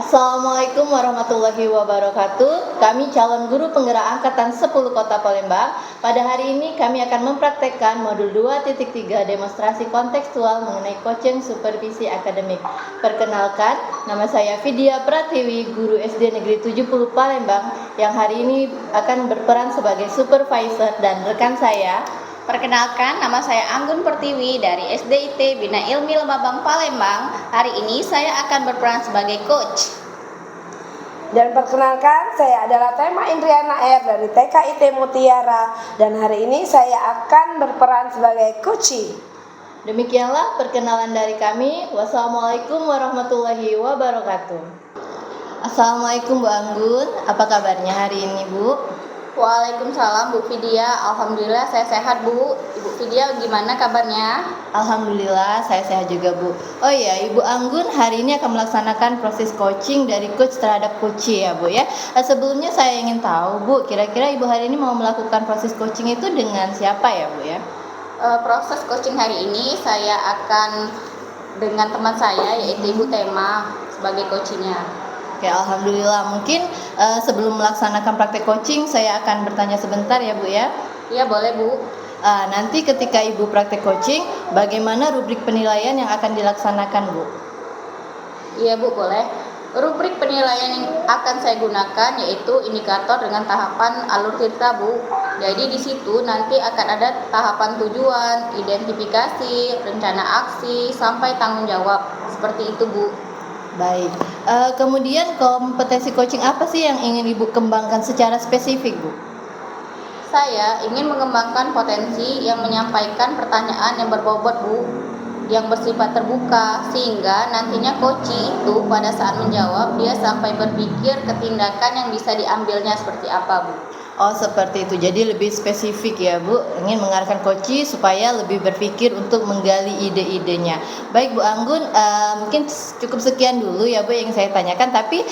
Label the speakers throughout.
Speaker 1: Assalamualaikum warahmatullahi wabarakatuh. Kami calon guru penggerak angkatan 10 Kota Palembang. Pada hari ini kami akan mempraktekkan modul 2.3 demonstrasi kontekstual mengenai coaching supervisi akademik. Perkenalkan, nama saya Vidya Pratiwi, guru SD Negeri 70 Palembang yang hari ini akan berperan sebagai supervisor, dan rekan saya.
Speaker 2: Perkenalkan, nama saya Anggun Pertiwi dari SDIT Bina Ilmi Lemabang Palembang. Hari ini saya akan berperan sebagai coach.
Speaker 3: Dan perkenalkan, saya adalah Tema Indriana R dari TKIT Mutiara, dan hari ini saya akan berperan sebagai coachee.
Speaker 1: Demikianlah perkenalan dari kami. Wassalamualaikum warahmatullahi wabarakatuh. Assalamualaikum Bu Anggun, apa kabarnya hari ini Bu?
Speaker 2: Waalaikumsalam Bu Vidya, Alhamdulillah saya sehat Bu. Ibu Vidya gimana kabarnya?
Speaker 1: Alhamdulillah saya sehat juga Bu. Oh iya, Ibu Anggun hari ini akan melaksanakan proses coaching dari coach terhadap coachee ya Bu ya. Sebelumnya saya ingin tahu Bu, kira-kira Ibu hari ini mau melakukan proses coaching itu dengan siapa ya Bu ya?
Speaker 2: Proses coaching hari ini saya akan dengan teman saya yaitu Ibu Tema sebagai coachingnya.
Speaker 1: Oke, Alhamdulillah. Mungkin sebelum melaksanakan praktek coaching, saya akan bertanya sebentar ya Bu ya.
Speaker 2: Iya boleh Bu.
Speaker 1: Nanti ketika Ibu praktek coaching, bagaimana rubrik penilaian yang akan dilaksanakan Bu?
Speaker 2: Iya Bu, boleh. Rubrik penilaian yang akan saya gunakan yaitu indikator dengan tahapan alur cerita Bu. Jadi di situ nanti akan ada tahapan tujuan, identifikasi, rencana aksi, sampai tanggung jawab. Seperti itu Bu.
Speaker 1: Baik, kemudian kompetensi coaching apa sih yang ingin Ibu kembangkan secara spesifik Bu?
Speaker 2: Saya ingin mengembangkan potensi yang menyampaikan pertanyaan yang berbobot Bu, yang bersifat terbuka, sehingga nantinya coachee itu pada saat menjawab dia sampai berpikir ke tindakan yang bisa diambilnya seperti apa Bu.
Speaker 1: Oh seperti itu, jadi lebih spesifik ya Bu, ingin mengarahkan coachee supaya lebih berpikir untuk menggali ide-idenya. Baik Bu Anggun, mungkin cukup sekian dulu ya Bu yang saya tanyakan, tapi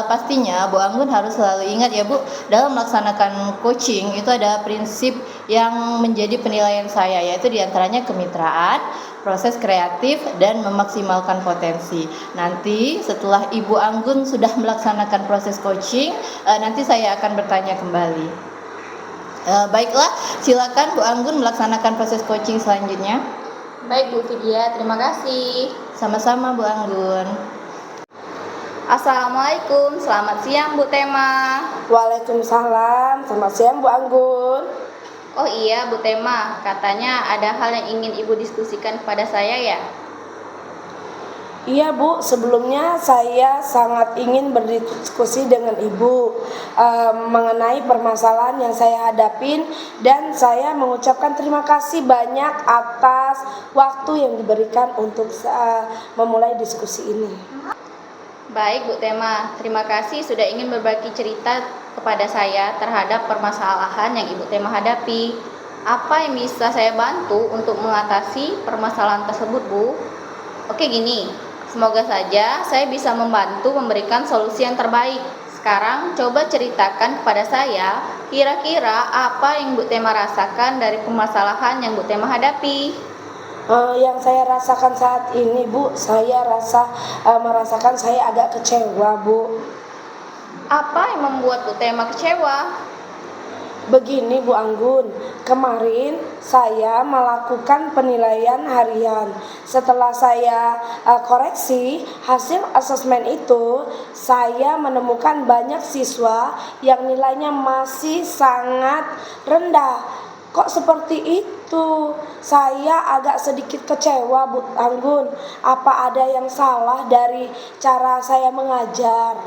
Speaker 1: pastinya Bu Anggun harus selalu ingat ya Bu, dalam melaksanakan coaching itu ada prinsip yang menjadi penilaian saya, yaitu diantaranya kemitraan, proses kreatif, dan memaksimalkan potensi. Nanti setelah Ibu Anggun sudah melaksanakan proses coaching, nanti saya akan bertanya kembali. Baiklah, silakan Bu Anggun melaksanakan proses coaching selanjutnya.
Speaker 2: Baik Bu Vidya, terima kasih.
Speaker 1: Sama-sama Bu Anggun.
Speaker 2: Assalamualaikum, selamat siang Bu Tema.
Speaker 3: Waalaikumsalam, selamat siang Bu Anggun.
Speaker 2: Oh iya Bu Tema, katanya ada hal yang ingin Ibu diskusikan kepada saya ya?
Speaker 3: Iya Bu, sebelumnya saya sangat ingin berdiskusi dengan Ibu mengenai permasalahan yang saya hadapin, dan saya mengucapkan terima kasih banyak atas waktu yang diberikan untuk memulai diskusi ini.
Speaker 2: Baik Bu Tema, terima kasih sudah ingin berbagi cerita kepada saya terhadap permasalahan yang Ibu Tema hadapi. Apa yang bisa saya bantu untuk mengatasi permasalahan tersebut Bu? Oke gini, semoga saja saya bisa membantu memberikan solusi yang terbaik. Sekarang coba ceritakan kepada saya, kira-kira apa yang Bu Tema rasakan dari permasalahan yang Bu Tema hadapi?
Speaker 3: Yang saya rasakan saat ini Bu, saya merasakan saya agak kecewa Bu.
Speaker 2: Apa yang membuat Bu Tema kecewa?
Speaker 3: Begini Bu Anggun, kemarin saya melakukan penilaian harian. Setelah saya koreksi hasil asesmen itu, saya menemukan banyak siswa yang nilainya masih sangat rendah. Kok seperti itu? Saya agak sedikit kecewa Bu Anggun. Apa ada yang salah dari cara saya mengajar?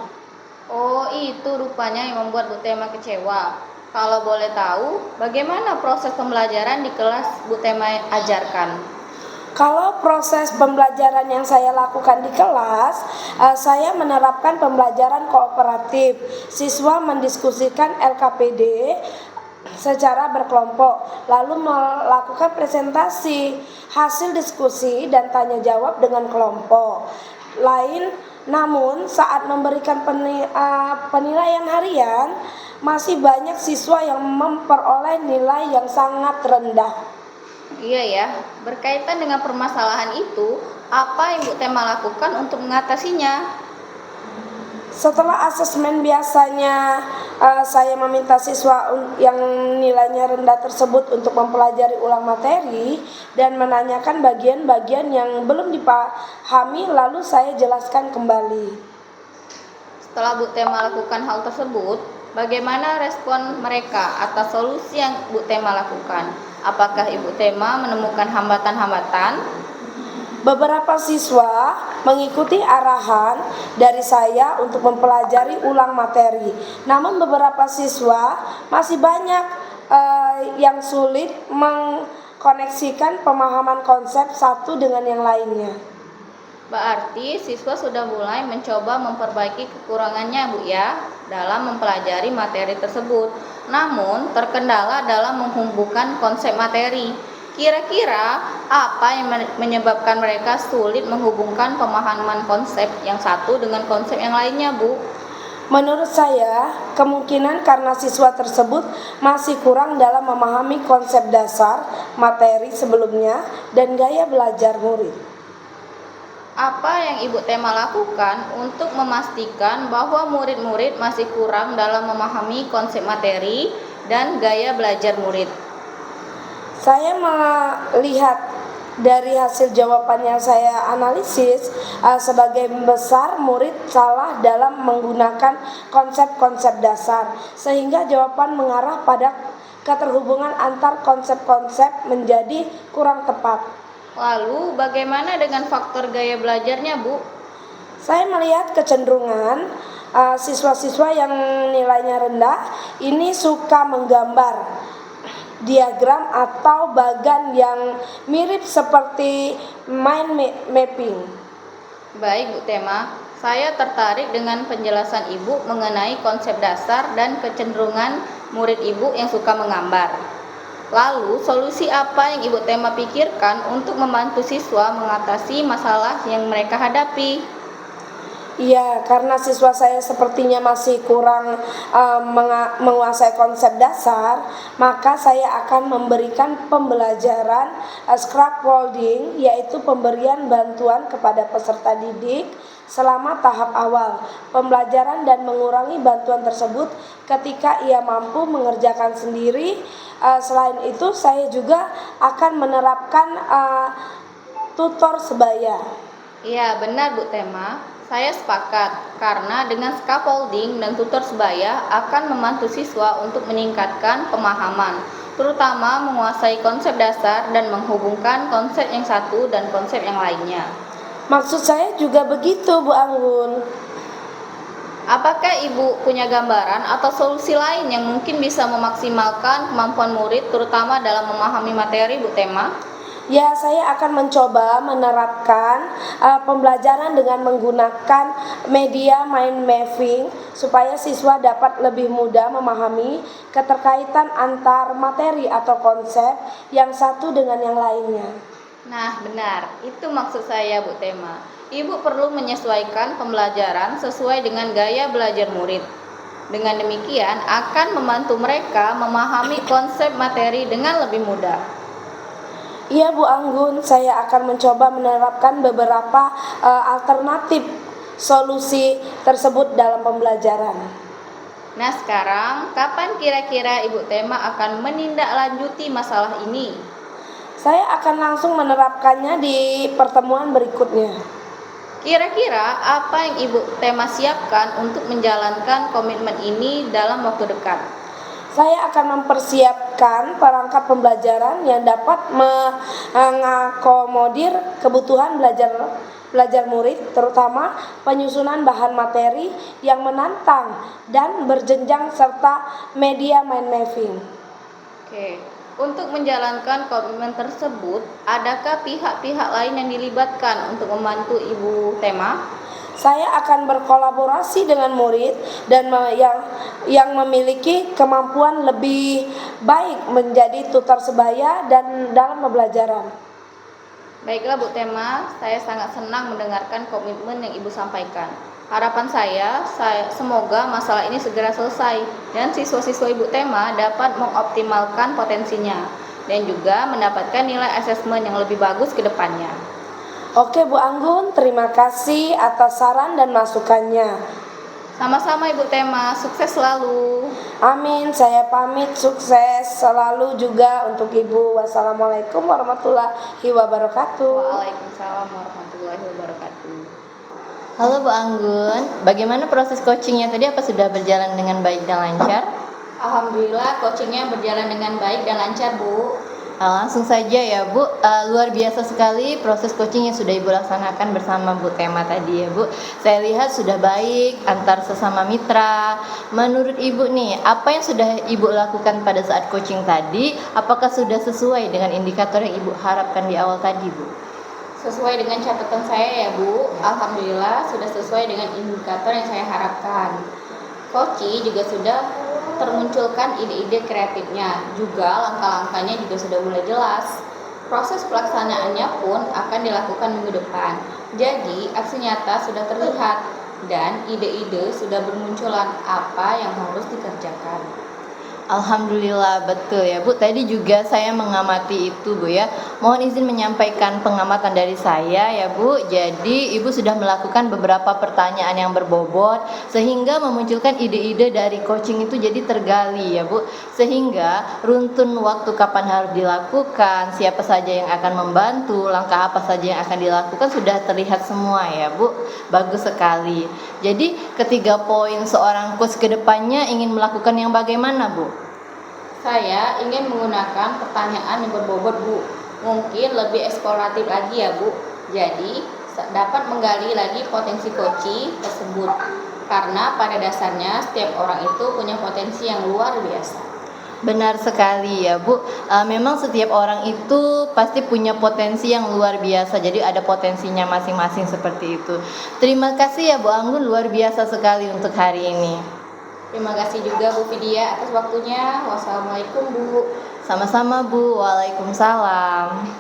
Speaker 2: Oh, itu rupanya yang membuat Bu Tema kecewa. Kalau boleh tahu, bagaimana proses pembelajaran di kelas Bu Tema ajarkan?
Speaker 3: Kalau proses pembelajaran yang saya lakukan di kelas, saya menerapkan pembelajaran kooperatif. Siswa mendiskusikan LKPD secara berkelompok, lalu melakukan presentasi hasil diskusi dan tanya jawab dengan kelompok lain. Namun saat memberikan penilaian harian, masih banyak siswa yang memperoleh nilai yang sangat rendah.
Speaker 2: Iya ya, berkaitan dengan permasalahan itu, apa yang Bu Tema lakukan untuk mengatasinya?
Speaker 3: Setelah asesmen biasanya saya meminta siswa yang nilainya rendah tersebut untuk mempelajari ulang materi dan menanyakan bagian-bagian yang belum dipahami, lalu saya jelaskan kembali.
Speaker 2: Setelah Bu Tema lakukan hal tersebut, bagaimana respon mereka atas solusi yang Bu Tema lakukan? Apakah Ibu Tema menemukan hambatan-hambatan?
Speaker 3: Beberapa siswa mengikuti arahan dari saya untuk mempelajari ulang materi. Namun beberapa siswa masih banyak yang sulit mengkoneksikan pemahaman konsep satu dengan yang lainnya.
Speaker 2: Berarti siswa sudah mulai mencoba memperbaiki kekurangannya Bu ya dalam mempelajari materi tersebut. Namun terkendala dalam menghubungkan konsep materi. Kira-kira apa yang menyebabkan mereka sulit menghubungkan pemahaman konsep yang satu dengan konsep yang lainnya, Bu?
Speaker 3: Menurut saya, kemungkinan karena siswa tersebut masih kurang dalam memahami konsep dasar materi sebelumnya dan gaya belajar murid.
Speaker 2: Apa yang Ibu Tema lakukan untuk memastikan bahwa murid-murid masih kurang dalam memahami konsep materi dan gaya belajar murid?
Speaker 3: Saya melihat dari hasil jawaban yang saya analisis, sebagian besar murid salah dalam menggunakan konsep-konsep dasar, sehingga jawaban mengarah pada keterhubungan antar konsep-konsep menjadi kurang tepat.
Speaker 2: Lalu bagaimana dengan faktor gaya belajarnya, Bu?
Speaker 3: Saya melihat kecenderungan siswa-siswa yang nilainya rendah ini suka menggambar diagram atau bagan yang mirip seperti mind mapping.
Speaker 2: Baik, Bu Tema. Saya tertarik dengan penjelasan Ibu mengenai konsep dasar dan kecenderungan murid Ibu yang suka menggambar. Lalu, solusi apa yang Ibu Tema pikirkan untuk membantu siswa mengatasi masalah yang mereka hadapi?
Speaker 3: Iya, karena siswa saya sepertinya masih kurang menguasai konsep dasar, maka saya akan memberikan pembelajaran scaffolding, yaitu pemberian bantuan kepada peserta didik selama tahap awal pembelajaran dan mengurangi bantuan tersebut ketika ia mampu mengerjakan sendiri. Selain itu, saya juga akan menerapkan tutor sebaya.
Speaker 2: Iya, benar Bu Tema. Saya sepakat karena dengan scaffolding dan tutor sebaya akan membantu siswa untuk meningkatkan pemahaman, terutama menguasai konsep dasar dan menghubungkan konsep yang satu dan konsep yang lainnya.
Speaker 3: Maksud saya juga begitu, Bu Anggun.
Speaker 2: Apakah Ibu punya gambaran atau solusi lain yang mungkin bisa memaksimalkan kemampuan murid terutama dalam memahami materi, Bu Tema?
Speaker 3: Ya, saya akan mencoba menerapkan pembelajaran dengan menggunakan media mind mapping supaya siswa dapat lebih mudah memahami keterkaitan antar materi atau konsep yang satu dengan yang lainnya.
Speaker 2: Nah, benar. Itu maksud saya, Bu Tema. Ibu perlu menyesuaikan pembelajaran sesuai dengan gaya belajar murid. Dengan demikian akan membantu mereka memahami konsep materi dengan lebih mudah.
Speaker 3: Iya, Bu Anggun, saya akan mencoba menerapkan beberapa alternatif solusi tersebut dalam pembelajaran.
Speaker 2: Nah, sekarang kapan kira-kira Ibu Tema akan menindaklanjuti masalah ini?
Speaker 3: Saya akan langsung menerapkannya di pertemuan berikutnya.
Speaker 2: Kira-kira apa yang Ibu Tema siapkan untuk menjalankan komitmen ini dalam waktu dekat?
Speaker 3: Saya akan mempersiapkan perangkat pembelajaran yang dapat mengakomodir kebutuhan belajar murid, terutama penyusunan bahan materi yang menantang dan berjenjang serta media mind mapping.
Speaker 2: Oke. Untuk menjalankan komitmen tersebut, adakah pihak-pihak lain yang dilibatkan untuk membantu Ibu Tema?
Speaker 3: Saya akan berkolaborasi dengan murid dan yang memiliki kemampuan lebih baik menjadi tutor sebaya dan dalam pembelajaran.
Speaker 2: Baiklah Bu Tema, saya sangat senang mendengarkan komitmen yang Ibu sampaikan. Harapan saya semoga masalah ini segera selesai dan siswa-siswa Ibu Tema dapat mengoptimalkan potensinya dan juga mendapatkan nilai asesmen yang lebih bagus ke depannya.
Speaker 3: Oke Bu Anggun, terima kasih atas saran dan masukannya.
Speaker 2: Sama-sama Ibu Tema, sukses selalu.
Speaker 3: Amin, saya pamit, sukses selalu juga untuk Ibu. Wassalamualaikum warahmatullahi wabarakatuh.
Speaker 2: Waalaikumsalam warahmatullahi wabarakatuh.
Speaker 1: Halo Bu Anggun, bagaimana proses coachingnya tadi? Apa sudah berjalan dengan baik dan lancar?
Speaker 2: Alhamdulillah coachingnya berjalan dengan baik dan lancar Bu.
Speaker 1: Langsung saja ya Bu, luar biasa sekali proses coaching yang sudah Ibu laksanakan bersama Bu Tema tadi ya Bu. Saya lihat sudah baik antar sesama mitra. Menurut Ibu nih, apa yang sudah Ibu lakukan pada saat coaching tadi? Apakah sudah sesuai dengan indikator yang Ibu harapkan di awal tadi Bu?
Speaker 2: Sesuai dengan catatan saya ya Bu, alhamdulillah sudah sesuai dengan indikator yang saya harapkan. Koci juga sudah termunculkan ide-ide kreatifnya, juga langkah-langkahnya juga sudah mulai jelas. Proses pelaksanaannya pun akan dilakukan minggu depan. Jadi aksi nyata sudah terlihat dan ide-ide sudah bermunculan apa yang harus dikerjakan.
Speaker 1: Alhamdulillah betul ya Bu. Tadi juga saya mengamati itu Bu ya. Mohon izin menyampaikan pengamatan dari saya ya Bu. Jadi Ibu sudah melakukan beberapa pertanyaan yang berbobot sehingga memunculkan ide-ide dari coaching itu jadi tergali ya Bu. Sehingga runtun waktu kapan harus dilakukan, siapa saja yang akan membantu, langkah apa saja yang akan dilakukan sudah terlihat semua ya Bu. Bagus sekali. Jadi ketiga poin seorang coach ke depannya ingin melakukan yang bagaimana Bu?
Speaker 2: Saya ingin menggunakan pertanyaan yang berbobot Bu, mungkin lebih eksploratif lagi ya Bu. Jadi dapat menggali lagi potensi coaching tersebut, karena pada dasarnya setiap orang itu punya potensi yang luar biasa.
Speaker 1: Benar sekali ya Bu, memang setiap orang itu pasti punya potensi yang luar biasa. Jadi ada potensinya masing-masing seperti itu. Terima kasih ya Bu Anggun, luar biasa sekali untuk hari ini.
Speaker 2: Terima kasih juga Bu Vidya atas waktunya. Wassalamualaikum Bu.
Speaker 1: Sama-sama Bu, waalaikumsalam.